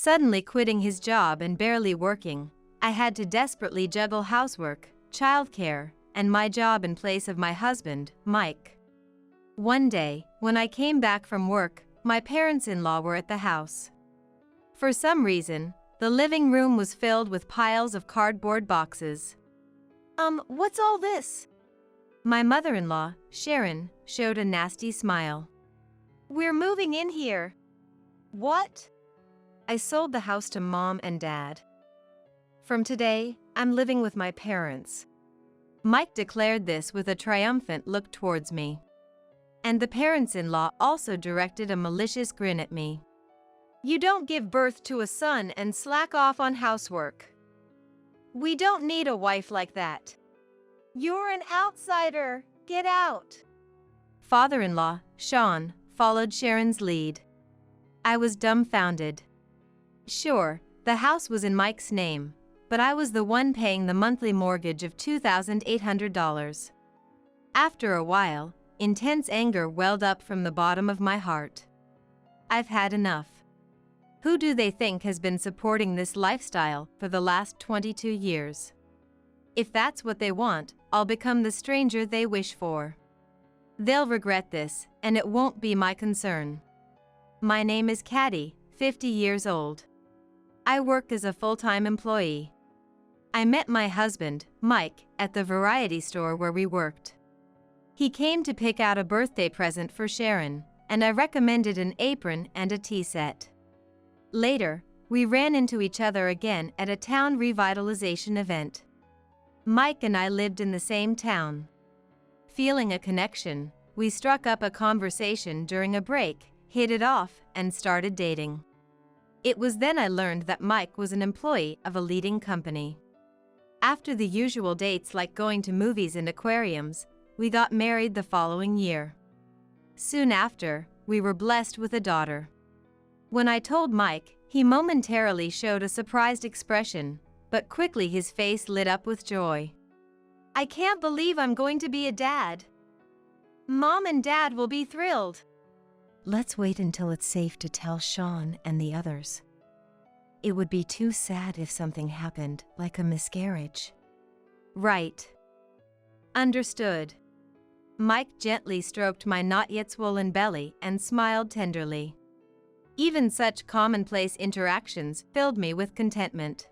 Suddenly quitting his job and barely working, I had to desperately juggle housework, childcare, and my job in place of my husband, Mike. One day, when I came back from work, my parents-in-law were at the house. For some reason, the living room was filled with piles of cardboard boxes. What's all this? My mother-in-law, Sharon, showed a nasty smile. We're moving in here. What? I sold the house to Mom and Dad. From today, I'm living with my parents. Mike declared this with a triumphant look towards me. And the parents-in-law also directed a malicious grin at me. You don't give birth to a son and slack off on housework. We don't need a wife like that. You're an outsider. Get out. Father-in-law, Sean, followed Sharon's lead. I was dumbfounded. Sure, the house was in Mike's name, but I was the one paying the monthly mortgage of $2,800. After a while, intense anger welled up from the bottom of my heart. I've had enough. Who do they think has been supporting this lifestyle for the last 22 years? If that's what they want, I'll become the stranger they wish for. They'll regret this, and it won't be my concern. My name is Caddy, 50 years old. I work as a full-time employee. I met my husband, Mike, at the variety store where we worked. He came to pick out a birthday present for Sharon, and I recommended an apron and a tea set. Later, we ran into each other again at a town revitalization event. Mike and I lived in the same town. Feeling a connection, we struck up a conversation during a break, hit it off, and started dating. It was then I learned that Mike was an employee of a leading company. After the usual dates like going to movies and aquariums, we got married the following year. Soon after, we were blessed with a daughter. When I told Mike, he momentarily showed a surprised expression, but quickly his face lit up with joy. I can't believe I'm going to be a dad. Mom and Dad will be thrilled. Let's wait until it's safe to tell Sean and the others. It would be too sad if something happened, like a miscarriage. Right. Understood. Mike gently stroked my not yet swollen belly and smiled tenderly. Even such commonplace interactions filled me with contentment.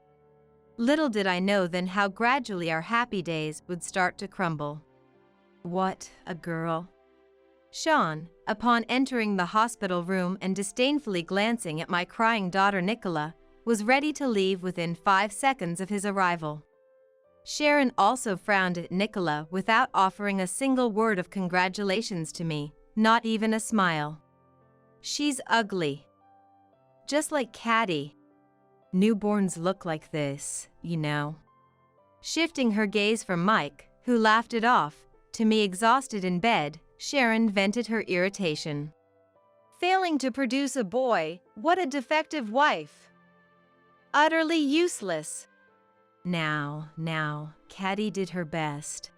Little did I know then how gradually our happy days would start to crumble. What a girl. Sean, upon entering the hospital room and disdainfully glancing at my crying daughter Nicola, was ready to leave within 5 seconds of his arrival. Sharon also frowned at Nicola without offering a single word of congratulations to me, not even a smile. She's ugly. Just like Caddy. Newborns look like this, you know. Shifting her gaze from Mike, who laughed it off, to me exhausted in bed, Sharon vented her irritation. Failing to produce a boy, what a defective wife. Utterly useless. Now, Caddy did her best.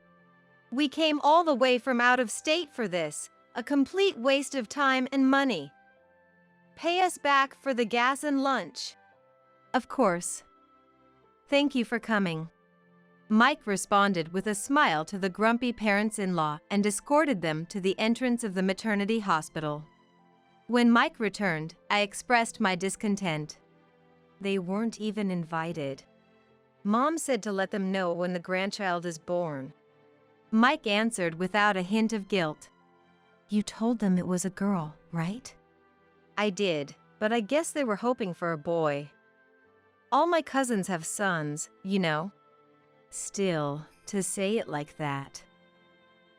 We came all the way from out of state for this, a complete waste of time and money. Pay us back for the gas and lunch. Of course. Thank you for coming. Mike responded with a smile to the grumpy parents-in-law and escorted them to the entrance of the maternity hospital. When Mike returned, I expressed my discontent. They weren't even invited. Mom said to let them know when the grandchild is born. Mike answered without a hint of guilt. You told them it was a girl, right? I did, but I guess they were hoping for a boy. All my cousins have sons, you know. Still, to say it like that.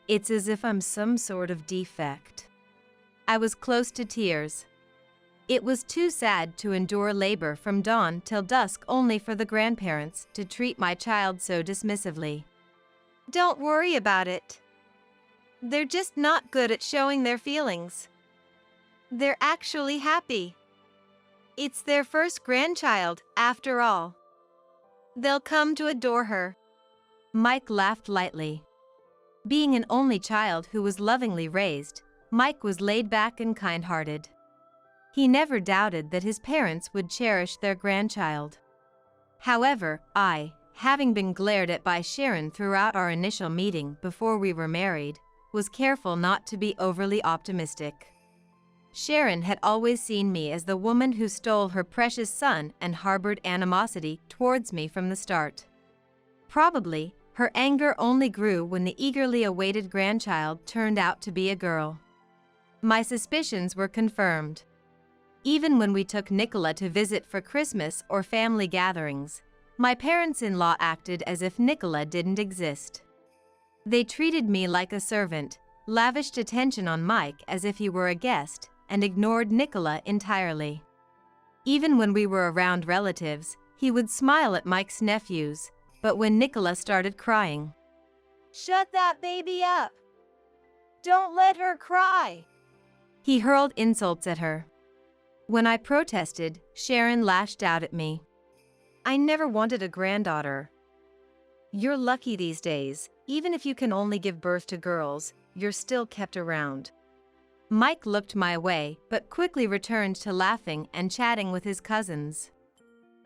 It's as if I'm some sort of defect. I was close to tears. It was too sad to endure labor from dawn till dusk only for the grandparents to treat my child so dismissively. Don't worry about it. They're just not good at showing their feelings. They're actually happy. It's their first grandchild, after all. They'll come to adore her. Mike laughed lightly. Being an only child who was lovingly raised, Mike was laid back and kind-hearted. He never doubted that his parents would cherish their grandchild. However, having been glared at by Sharon throughout our initial meeting before we were married, was careful not to be overly optimistic. Sharon had always seen me as the woman who stole her precious son and harbored animosity towards me from the start. Probably, her anger only grew when the eagerly awaited grandchild turned out to be a girl. My suspicions were confirmed. Even when we took Nicola to visit for Christmas or family gatherings, my parents-in-law acted as if Nicola didn't exist. They treated me like a servant, lavished attention on Mike as if he were a guest, and ignored Nicola entirely. Even when we were around relatives, he would smile at Mike's nephews, but when Nicola started crying, "Shut that baby up! Don't let her cry!" he hurled insults at her. When I protested, Sharon lashed out at me. "I never wanted a granddaughter. You're lucky these days. Even if you can only give birth to girls, you're still kept around." Mike looked my way, but quickly returned to laughing and chatting with his cousins.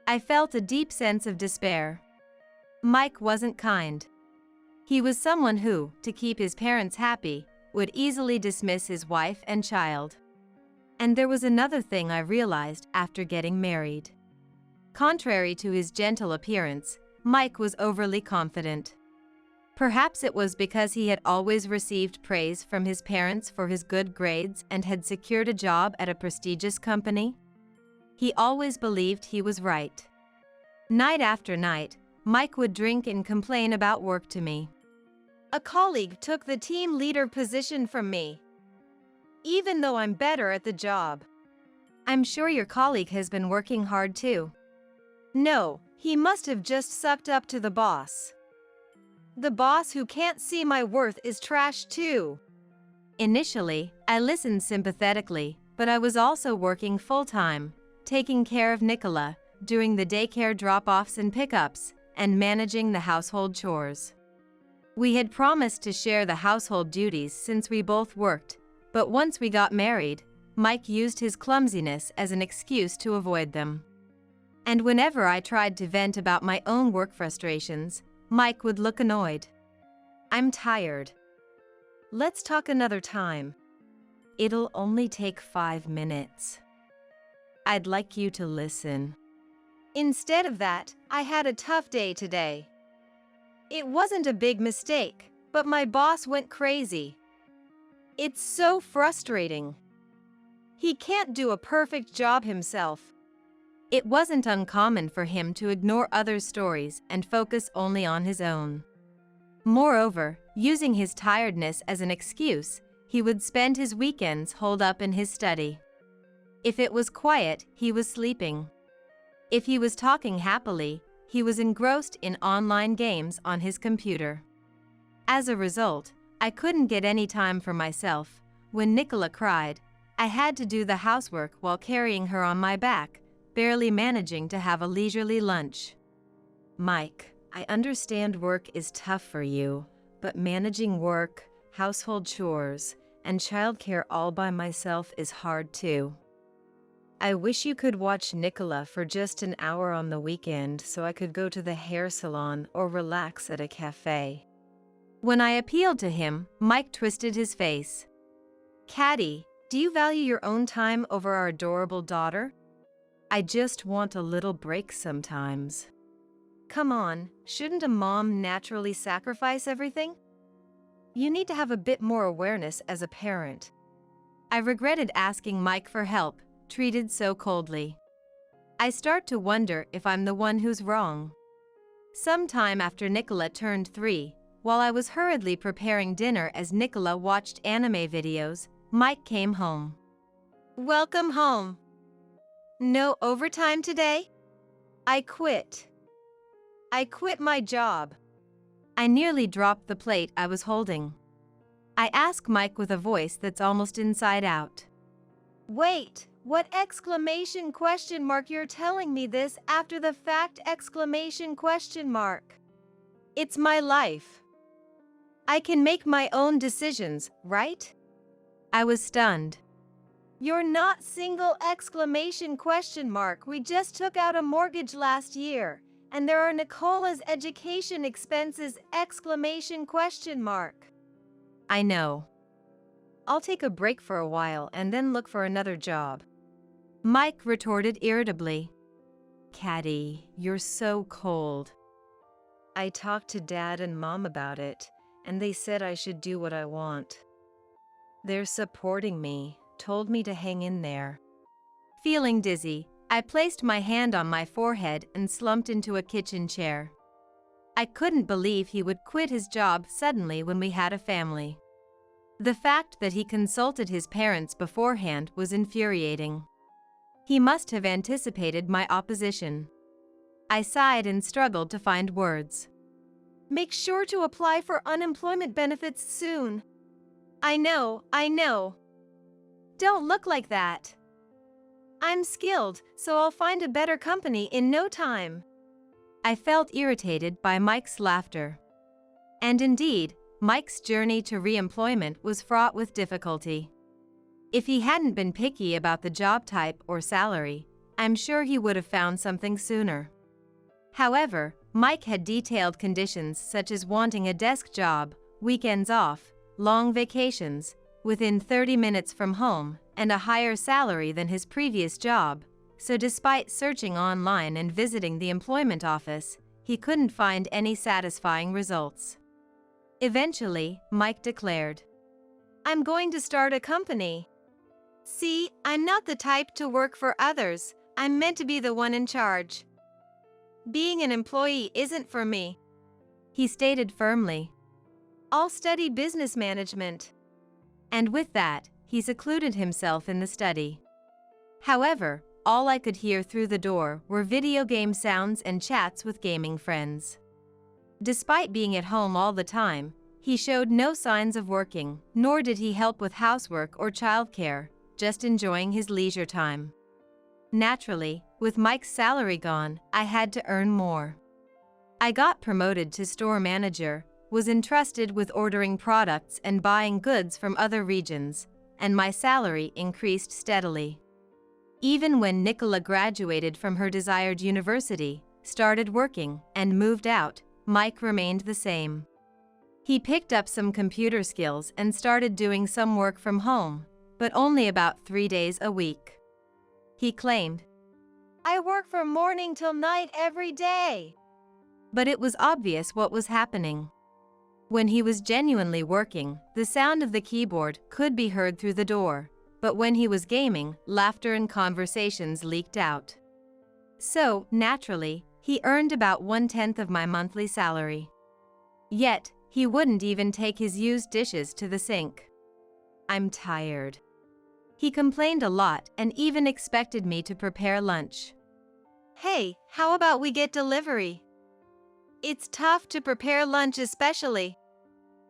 I felt a deep sense of despair. Mike wasn't kind. He was someone who, to keep his parents happy, would easily dismiss his wife and child. And there was another thing I realized after getting married. Contrary to his gentle appearance, Mike was overly confident. Perhaps it was because he had always received praise from his parents for his good grades and had secured a job at a prestigious company. He always believed he was right. Night after night, Mike would drink and complain about work to me. "A colleague took the team leader position from me, even though I'm better at the job." "I'm sure your colleague has been working hard too." "No, he must have just sucked up to the boss. The boss who can't see my worth is trash too." Initially, I listened sympathetically, but I was also working full-time, taking care of Nicola, doing the daycare drop-offs and pickups, and managing the household chores. We had promised to share the household duties since we both worked, but once we got married, Mike used his clumsiness as an excuse to avoid them. And whenever I tried to vent about my own work frustrations, Mike would look annoyed. "I'm tired. Let's talk another time. It'll only take 5 minutes. I'd like you to listen." Instead of that, I had a tough day today. It wasn't a big mistake, but my boss went crazy. It's so frustrating. He can't do a perfect job himself. It wasn't uncommon for him to ignore others' stories and focus only on his own. Moreover, using his tiredness as an excuse, he would spend his weekends holed up in his study. If it was quiet, he was sleeping. If he was talking happily, he was engrossed in online games on his computer. As a result, I couldn't get any time for myself. When Nicola cried, I had to do the housework while carrying her on my back, barely managing to have a leisurely lunch. "Mike, I understand work is tough for you, but managing work, household chores, and childcare all by myself is hard too. I wish you could watch Nicola for just an hour on the weekend so I could go to the hair salon or relax at a cafe." When I appealed to him, Mike twisted his face. "Caddy, do you value your own time over our adorable daughter? I just want a little break sometimes." "Come on, shouldn't a mom naturally sacrifice everything? You need to have a bit more awareness as a parent." I regretted asking Mike for help, treated so coldly. I start to wonder if I'm the one who's wrong. Sometime after Nicola turned 3, while I was hurriedly preparing dinner as Nicola watched anime videos, Mike came home. "Welcome home. No overtime today? I quit. I quit my job." I nearly dropped the plate I was holding. I asked Mike with a voice that's almost inside out. "Wait, what exclamation question mark? You're telling me this after the fact exclamation question mark? It's my life. I can make my own decisions, right?" I was stunned. You're not single exclamation question mark. We just took out a mortgage last year, and there are Nicola's education expenses exclamation question mark. I know. I'll take a break for a while and then look for another job. Mike retorted irritably. Caddy, you're so cold. I talked to Dad and Mom about it, and they said I should do what I want. They're supporting me, told me to hang in there. Feeling dizzy, I placed my hand on my forehead and slumped into a kitchen chair. I couldn't believe he would quit his job suddenly when we had a family. The fact that he consulted his parents beforehand was infuriating. He must have anticipated my opposition. I sighed and struggled to find words. Make sure to apply for unemployment benefits soon. I know. Don't look like that. I'm skilled, so I'll find a better company in no time. I felt irritated by Mike's laughter. And indeed, Mike's journey to re-employment was fraught with difficulty. If he hadn't been picky about the job type or salary, I'm sure he would have found something sooner. However, Mike had detailed conditions such as wanting a desk job, weekends off, long vacations, within 30 minutes from home, and a higher salary than his previous job, so despite searching online and visiting the employment office, he couldn't find any satisfying results. Eventually, Mike declared, I'm going to start a company. See, I'm not the type to work for others, I'm meant to be the one in charge. Being an employee isn't for me, he stated firmly. I'll study business management. And with that, he secluded himself in the study. However, all I could hear through the door were video game sounds and chats with gaming friends. Despite being at home all the time, he showed no signs of working, nor did he help with housework or childcare, just enjoying his leisure time. Naturally, with Mike's salary gone, I had to earn more. I got promoted to store manager, was entrusted with ordering products and buying goods from other regions, and my salary increased steadily. Even when Nicola graduated from her desired university, started working, and moved out, Mike remained the same. He picked up some computer skills and started doing some work from home, but only about 3 days a week. He claimed, I work from morning till night every day. But it was obvious what was happening. When he was genuinely working, the sound of the keyboard could be heard through the door, but when he was gaming, laughter and conversations leaked out. So, naturally, he earned about 1/10 of my monthly salary. Yet, he wouldn't even take his used dishes to the sink. I'm tired. He complained a lot and even expected me to prepare lunch. Hey, how about we get delivery? It's tough to prepare lunch especially.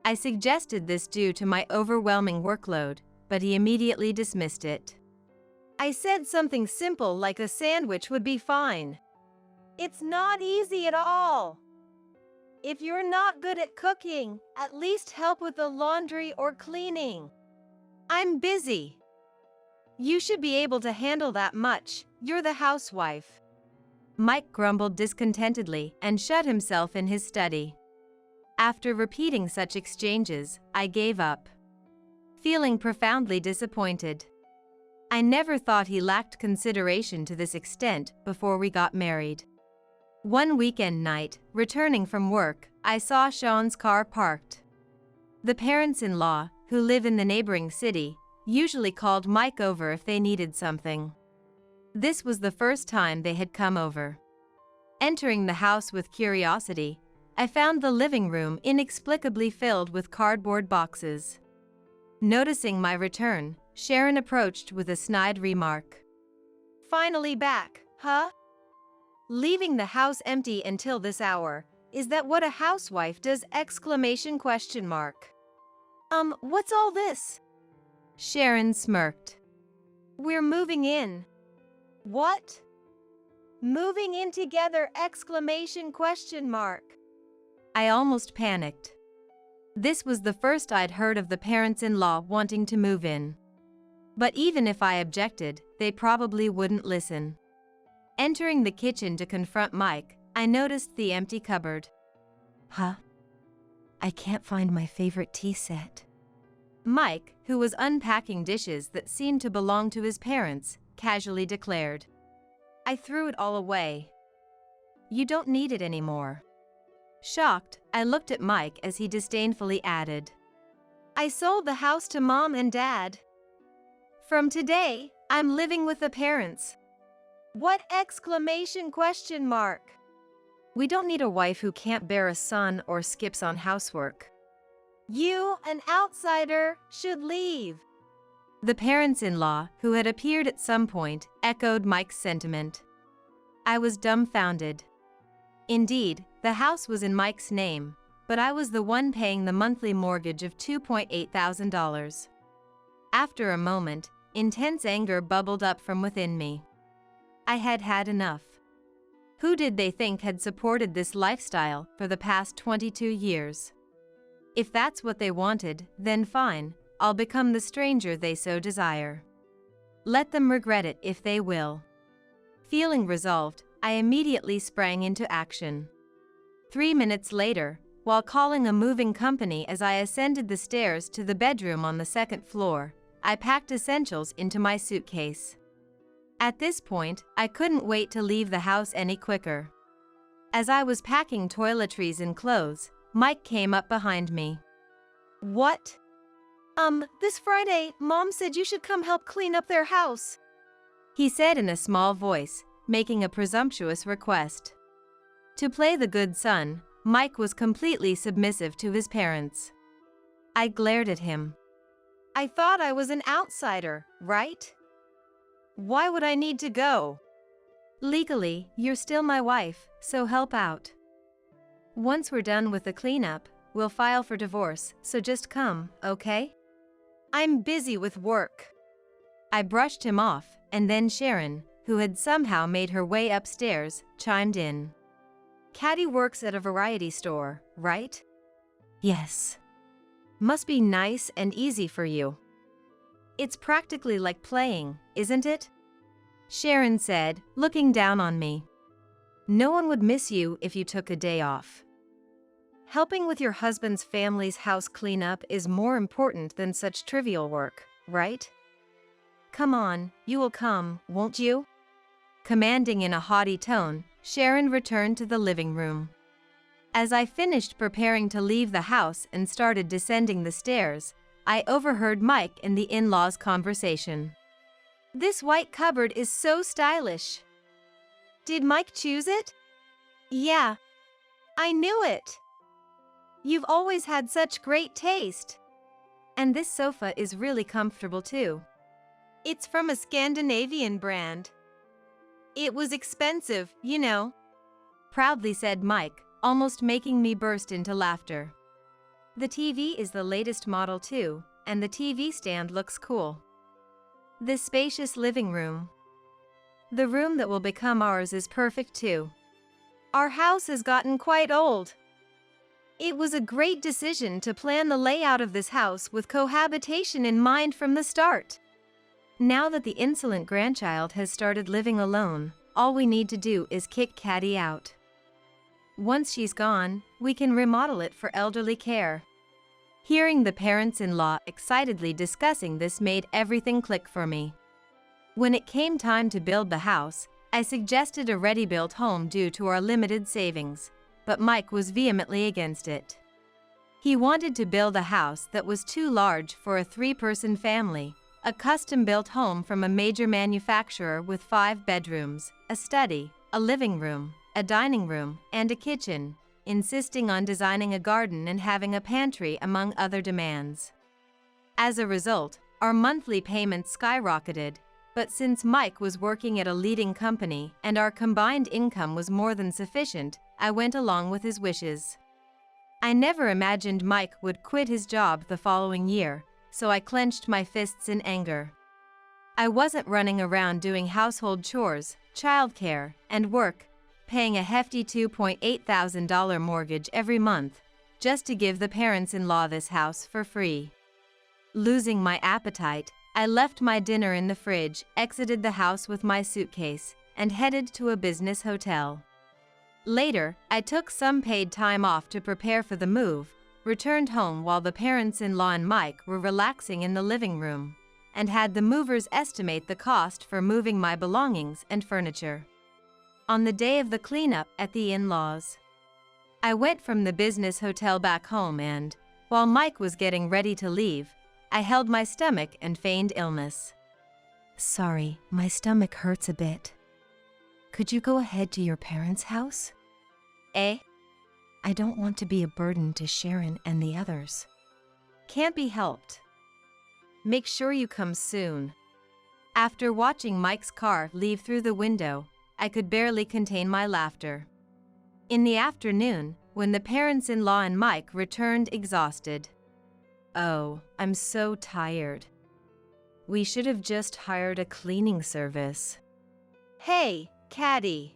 I suggested this due to my overwhelming workload, but he immediately dismissed it. I said something simple like a sandwich would be fine. It's not easy at all. If you're not good at cooking, at least help with the laundry or cleaning. I'm busy. You should be able to handle that much, you're the housewife. Mike grumbled discontentedly and shut himself in his study. After repeating such exchanges, I gave up, feeling profoundly disappointed. I never thought he lacked consideration to this extent before we got married. One weekend night, returning from work, I saw Sean's car parked. The parents-in-law, who live in the neighboring city, usually called Mike over if they needed something. This was the first time they had come over. Entering the house with curiosity, I found the living room inexplicably filled with cardboard boxes. Noticing my return, Sharon approached with a snide remark. Finally back, huh? Leaving the house empty until this hour, is that what a housewife does? Exclamation question mark. What's all this? Sharon smirked. We're moving in. What? Moving in together? Exclamation question mark. I almost panicked. This was the first I'd heard of the parents-in-law wanting to move in. But even if I objected, they probably wouldn't listen. Entering the kitchen to confront Mike, I noticed the empty cupboard. Huh? I can't find my favorite tea set. Mike, who was unpacking dishes that seemed to belong to his parents, casually declared. I threw it all away. You don't need it anymore. Shocked, I looked at Mike as he disdainfully added. I sold the house to Mom and Dad. From today, I'm living with the parents. What exclamation question mark? We don't need a wife who can't bear a son or skips on housework. You, an outsider, should leave. The parents-in-law, who had appeared at some point, echoed Mike's sentiment. I was dumbfounded. Indeed, the house was in Mike's name, but I was the one paying the monthly mortgage of $2,800. After a moment, intense anger bubbled up from within me. I had had enough. Who did they think had supported this lifestyle for the past 22 years? If that's what they wanted, then fine, I'll become the stranger they so desire. Let them regret it if they will. Feeling resolved, I immediately sprang into action. 3 minutes later, while calling a moving company as I ascended the stairs to the bedroom on the second floor, I packed essentials into my suitcase. At this point, I couldn't wait to leave the house any quicker. As I was packing toiletries and clothes, Mike came up behind me. What? This Friday, Mom said you should come help clean up their house, he said in a small voice, making a presumptuous request. To play the good son, Mike was completely submissive to his parents. I glared at him. I thought I was an outsider, right? Why would I need to go? Legally, you're still my wife, so help out. Once we're done with the cleanup, we'll file for divorce, so just come, okay? I'm busy with work. I brushed him off, and then Sharon, who had somehow made her way upstairs, chimed in. Caddy works at a variety store, right? Yes. Must be nice and easy for you. It's practically like playing, isn't it? Sharon said, looking down on me. No one would miss you if you took a day off. Helping with your husband's family's house cleanup is more important than such trivial work, right? Come on, you will come, won't you? Commanding in a haughty tone, Sharon returned to the living room. As I finished preparing to leave the house and started descending the stairs, I overheard Mike and the in-laws' conversation. This white cupboard is so stylish. Did Mike choose it? Yeah. I knew it. You've always had such great taste. And this sofa is really comfortable too. It's from a Scandinavian brand. It was expensive, you know, proudly said Mike, almost making me burst into laughter. The TV is the latest model too, and the TV stand looks cool. This spacious living room. The room that will become ours is perfect too. Our house has gotten quite old. It was a great decision to plan the layout of this house with cohabitation in mind from the start. Now that the insolent grandchild has started living alone, all we need to do is kick Caddy out. Once she's gone, we can remodel it for elderly care. Hearing the parents-in-law excitedly discussing this made everything click for me. When it came time to build the house, I suggested a ready-built home due to our limited savings, but Mike was vehemently against it. He wanted to build a house that was too large for a 3-person family, a custom-built home from a major manufacturer with 5 bedrooms, a study, a living room, a dining room, and a kitchen, insisting on designing a garden and having a pantry among other demands. As a result, our monthly payments skyrocketed, but since Mike was working at a leading company and our combined income was more than sufficient, I went along with his wishes. I never imagined Mike would quit his job the following year, so I clenched my fists in anger. I wasn't running around doing household chores, childcare, and work, paying a hefty $2,800 mortgage every month, just to give the parents-in-law this house for free. Losing my appetite, I left my dinner in the fridge, exited the house with my suitcase, and headed to a business hotel. Later, I took some paid time off to prepare for the move, returned home while the parents-in-law and Mike were relaxing in the living room, and had the movers estimate the cost for moving my belongings and furniture. On the day of the cleanup at the in-laws, I went from the business hotel back home and, while Mike was getting ready to leave, I held my stomach and feigned illness. "Sorry, my stomach hurts a bit. Could you go ahead to your parents' house?" Eh? "I don't want to be a burden to Sharon and the others." "Can't be helped. Make sure you come soon." After watching Mike's car leave through the window, I could barely contain my laughter. In the afternoon, when the parents-in-law and Mike returned exhausted. "Oh, I'm so tired. We should have just hired a cleaning service." "Hey, Caddy.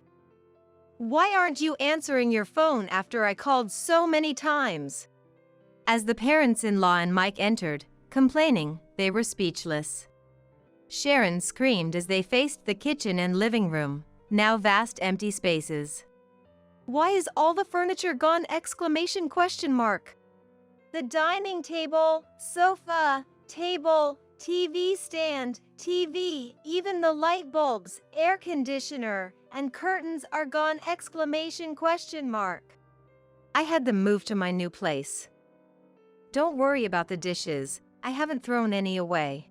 Why aren't you answering your phone after I called so many times?" As the parents-in-law and Mike entered, complaining, they were speechless. Sharon screamed as they faced the kitchen and living room, now vast empty spaces. "Why is all the furniture gone?" The dining table, sofa, table, TV stand, TV, even the light bulbs, air conditioner, and curtains are gone! I had them moved to my new place. Don't worry about the dishes, I haven't thrown any away.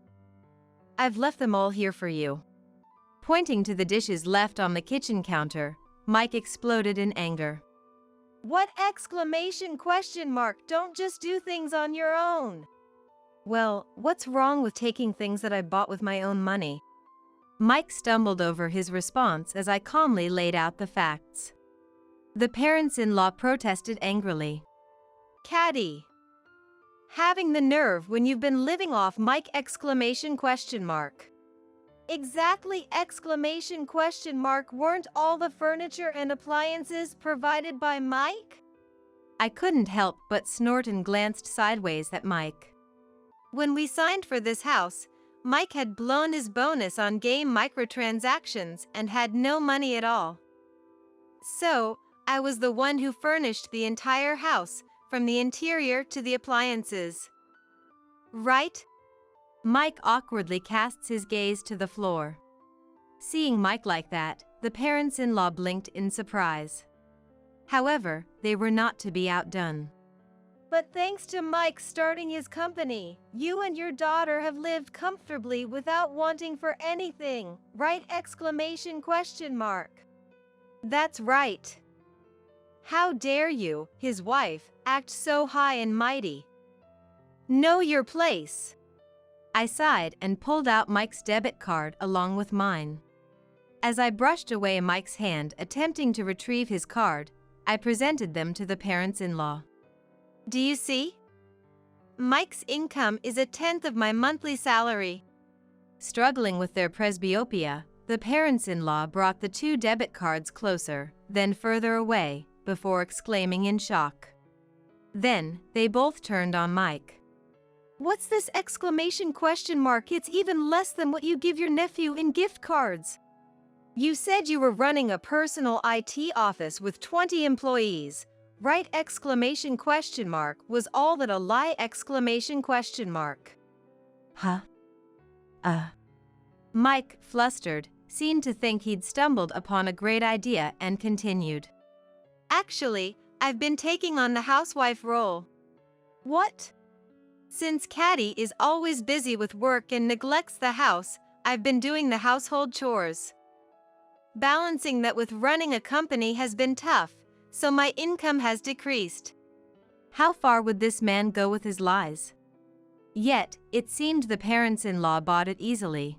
I've left them all here for you. Pointing to the dishes left on the kitchen counter, Mike exploded in anger. What? Don't just do things on your own. Well, what's wrong with taking things that I bought with my own money? Mike stumbled over his response as I calmly laid out the facts. The parents-in-law protested angrily. "Caddy, having the nerve when you've been living off Mike! Exactly! Weren't all the furniture and appliances provided by Mike?" I couldn't help but snort and glanced sideways at Mike. "When we signed for this house, Mike had blown his bonus on game microtransactions and had no money at all. So, I was the one who furnished the entire house, from the interior to the appliances. Right?" Mike awkwardly casts his gaze to the floor. Seeing Mike like that, the parents-in-law blinked in surprise. However, they were not to be outdone. "But thanks to Mike starting his company, you and your daughter have lived comfortably without wanting for anything, right? That's right. How dare you, his wife, act so high and mighty? Know your place." I sighed and pulled out Mike's debit card along with mine. As I brushed away Mike's hand attempting to retrieve his card, I presented them to the parents-in-law. "Do you see? Mike's income is 1/10 of my monthly salary." Struggling with their presbyopia, the parents-in-law brought the 2 debit cards closer, then further away, before exclaiming in shock. Then, they both turned on Mike. "What's this?" It's even less than what you give your nephew in gift cards. You said you were running a personal IT office with 20 employees, right? Was all that a lie? Huh? Mike, flustered, seemed to think he'd stumbled upon a great idea and continued. "Actually, I've been taking on the housewife role." "What?" "Since Caddy is always busy with work and neglects the house, I've been doing the household chores. Balancing that with running a company has been tough, so my income has decreased." How far would this man go with his lies? Yet, it seemed the parents-in-law bought it easily.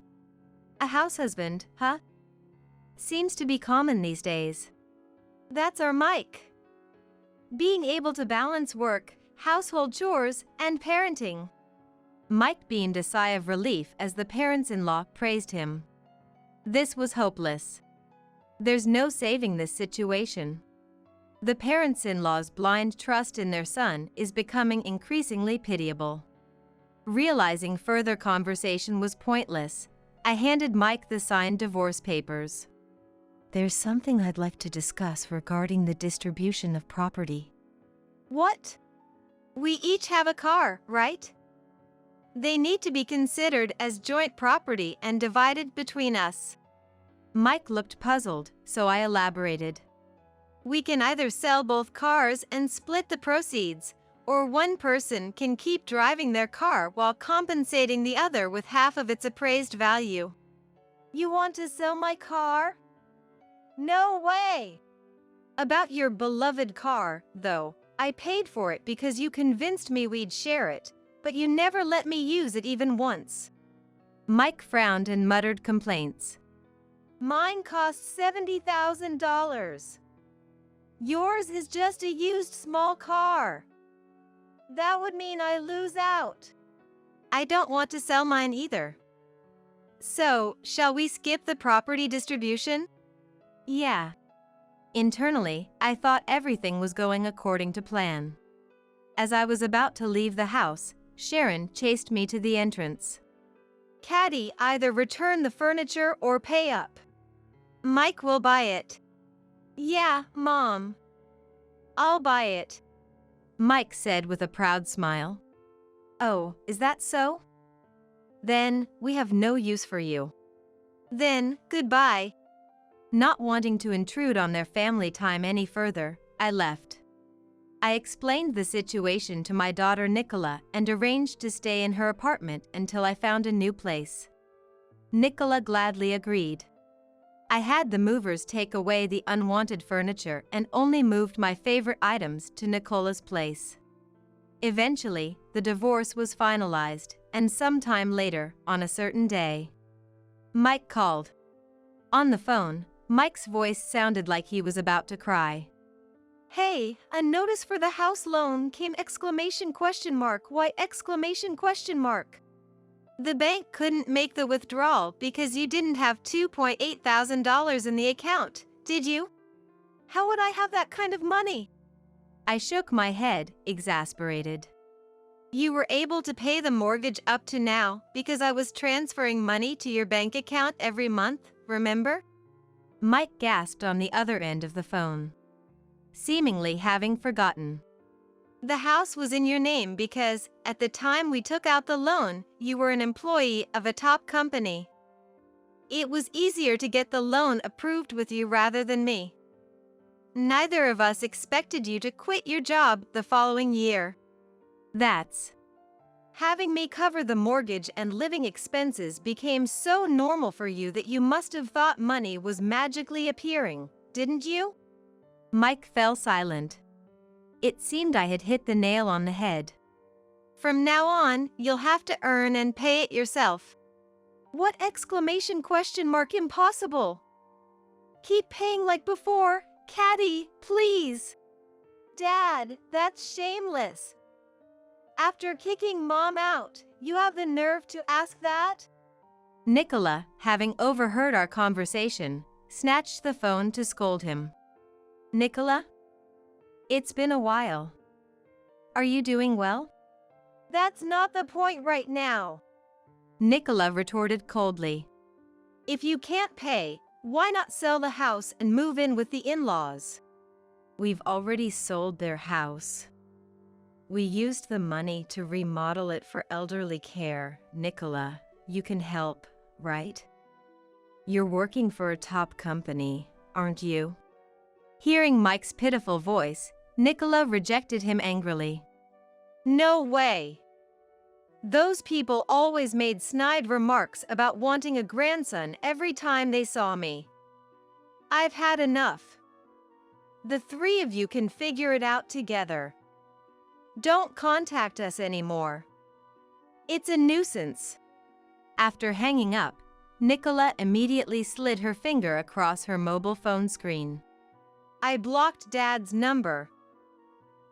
A house husband, huh? Seems to be common these days. That's our Mike. Being able to balance work, household chores, and parenting. Mike beamed a sigh of relief as the parents-in-law praised him. This was hopeless. There's no saving this situation. The parents-in-law's blind trust in their son is becoming increasingly pitiable. Realizing further conversation was pointless, I handed Mike the signed divorce papers. There's something I'd like to discuss regarding the distribution of property. What? We each have a car, right? They need to be considered as joint property and divided between us. Mike looked puzzled, so I elaborated. We can either sell both cars and split the proceeds, or one person can keep driving their car while compensating the other with half of its appraised value. You want to sell my car? No way! About your beloved car, though, I paid for it because you convinced me we'd share it, but you never let me use it even once. Mike frowned and muttered complaints. Mine cost $70,000. Yours is just a used small car. That would mean I lose out. I don't want to sell mine either. So, shall we skip the property distribution? Yeah. Internally, I thought everything was going according to plan. As I was about to leave the house, Sharon chased me to the entrance. Caddy, either return the furniture or pay up. Mike will buy it. Yeah, Mom. I'll buy it, Mike said with a proud smile. Oh, is that so? Then, we have no use for you. Then, goodbye. Not wanting to intrude on their family time any further, I left. I explained the situation to my daughter Nicola and arranged to stay in her apartment until I found a new place. Nicola gladly agreed. I had the movers take away the unwanted furniture and only moved my favorite items to Nicola's place. Eventually, the divorce was finalized, and sometime later, on a certain day, Mike called. On the phone, Mike's voice sounded like he was about to cry. Hey, a notice for the house loan came ! Why ? The bank couldn't make the withdrawal because you didn't have $2,800 in the account, did you? How would I have that kind of money? I shook my head, exasperated. You were able to pay the mortgage up to now because I was transferring money to your bank account every month, remember? Mike gasped on the other end of the phone, seemingly having forgotten. The house was in your name because, at the time we took out the loan, you were an employee of a top company. It was easier to get the loan approved with you rather than me. Neither of us expected you to quit your job the following year. That's Having me cover the mortgage and living expenses became so normal for you that you must have thought money was magically appearing, didn't you? Mike fell silent. It seemed I had hit the nail on the head. From now on, you'll have to earn and pay it yourself. What ? Impossible? Keep paying like before, Caddy, please. Dad, that's shameless. After kicking Mom out, you have the nerve to ask that? Nicola, having overheard our conversation, snatched the phone to scold him. Nicola? It's been a while. Are you doing well? That's not the point right now. Nicola retorted coldly. If you can't pay, why not sell the house and move in with the in-laws? We've already sold their house. We used the money to remodel it for elderly care. Nicola, you can help, right? You're working for a top company, aren't you? Hearing Mike's pitiful voice, Nicola rejected him angrily. No way. Those people always made snide remarks about wanting a grandson every time they saw me. I've had enough. The three of you can figure it out together. Don't contact us anymore. It's a nuisance. After hanging up, Nicola immediately slid her finger across her mobile phone screen. I blocked Dad's number.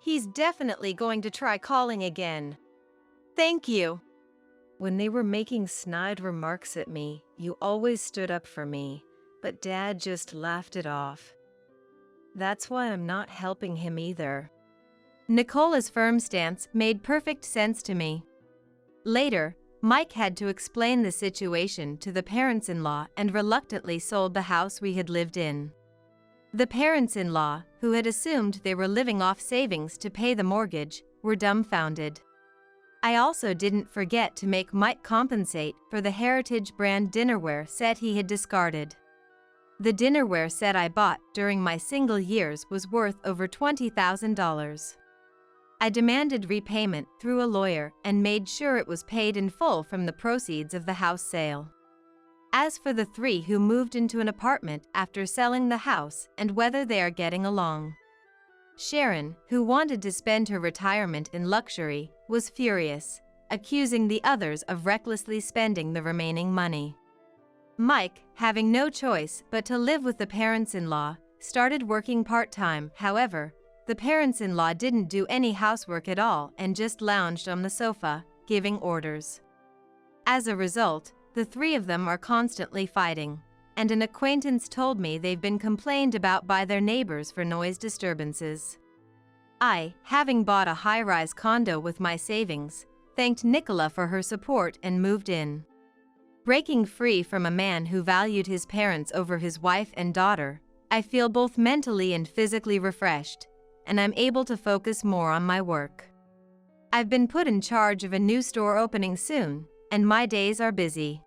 He's definitely going to try calling again. Thank you. When they were making snide remarks at me, you always stood up for me, but Dad just laughed it off. That's why I'm not helping him either. Nicola's firm stance made perfect sense to me. Later, Mike had to explain the situation to the parents-in-law and reluctantly sold the house we had lived in. The parents-in-law, who had assumed they were living off savings to pay the mortgage, were dumbfounded. I also didn't forget to make Mike compensate for the Heritage brand dinnerware set he had discarded. The dinnerware set I bought during my single years was worth over $20,000. I demanded repayment through a lawyer and made sure it was paid in full from the proceeds of the house sale. As for the three who moved into an apartment after selling the house and whether they are getting along, Sharon, who wanted to spend her retirement in luxury, was furious, accusing the others of recklessly spending the remaining money. Mike, having no choice but to live with the parents-in-law, started working part-time. However, the parents-in-law didn't do any housework at all and just lounged on the sofa, giving orders. As a result, the three of them are constantly fighting, and an acquaintance told me they've been complained about by their neighbors for noise disturbances. I, having bought a high-rise condo with my savings, thanked Nicola for her support and moved in. Breaking free from a man who valued his parents over his wife and daughter, I feel both mentally and physically refreshed, and I'm able to focus more on my work. I've been put in charge of a new store opening soon, and my days are busy.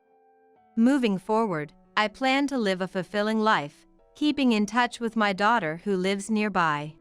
Moving forward, I plan to live a fulfilling life, keeping in touch with my daughter who lives nearby.